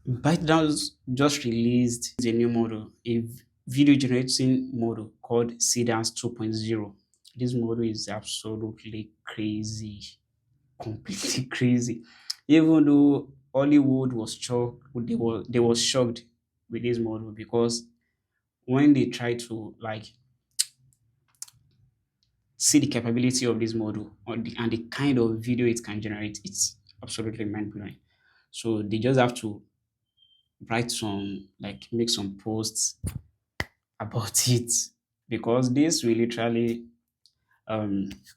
ByteDance just released a new model, a video generating model called Seedance 2.0. This model is absolutely crazy, completely crazy. Even though Hollywood was shocked, they was shocked with this model because when they try to like see the capability of this model and the kind of video it can generate, it's absolutely mind blowing. So they just have to write some like make some posts about it because this will literally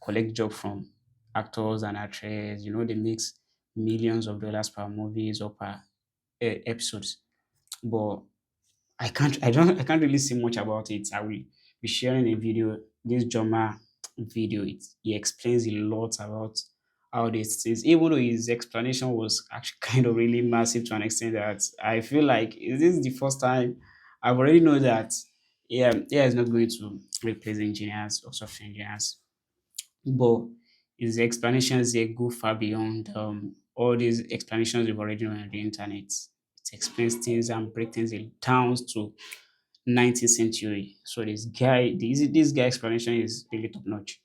collect job from actors and actresses. You know, they makes millions of dollars per movies or per episodes. But I can't really say much about it. I will be sharing a video, this drama video. He explains a lot about how this is, even though his explanation was actually kind of really massive to an extent that I feel like, is this the first time I've already know that AI is not going to replace engineers or software engineers, but his explanations they go far beyond all these explanations we've already known on the internet. It explains things and breaks things down to 19th century. So this guy explanation is really top notch.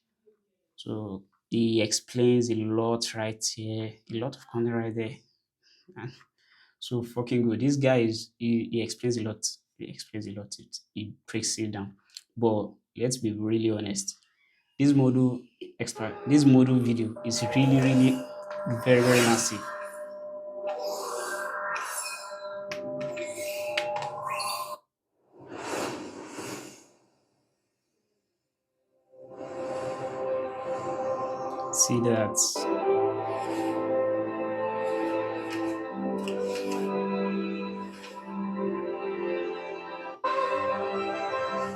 So he explains a lot right here, a lot of content right there. And so fucking good. This guy he explains a lot. He explains a lot. He breaks it down. But let's be really honest. This this model video is really very massive. See that.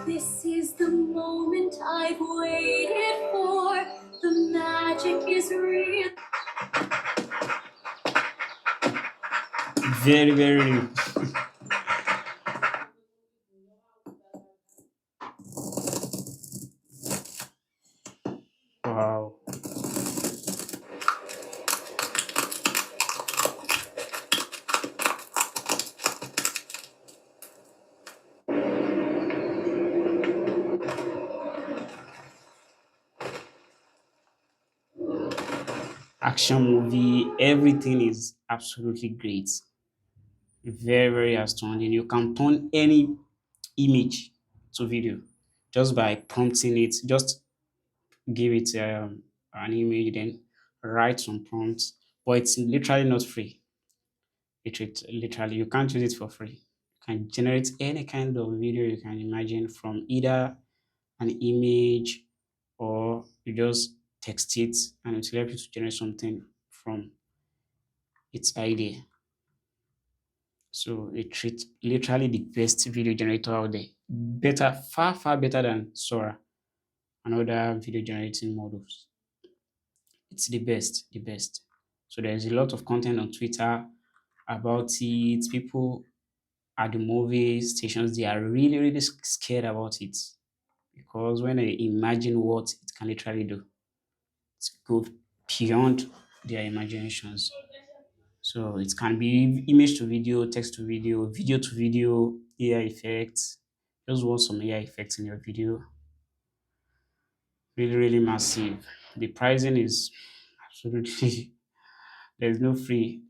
This is the moment I've waited for. The magic is real. Very wow. Action movie, everything is absolutely great. Very astounding. You can turn any image to video just by prompting it. Just give it an image, then write some prompts. But it's literally not free. Literally, you can't use it for free. You can generate any kind of video you can imagine from either an image or you just text it and it will help you to generate something from its idea. So it's literally the best video generator out there. Better, far better than Sora and other video generating models. It's the best. So there's a lot of content on Twitter about it. People at the movie stations, they are really scared about it because when they imagine what it can literally do, it's go beyond their imaginations. So it can be image to video, text to video, video to video, AI effects. Just want some AI effects in your video. Really massive. The pricing is absolutely there's no free.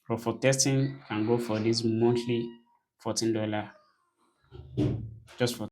But for testing, you can go for this monthly $14 just for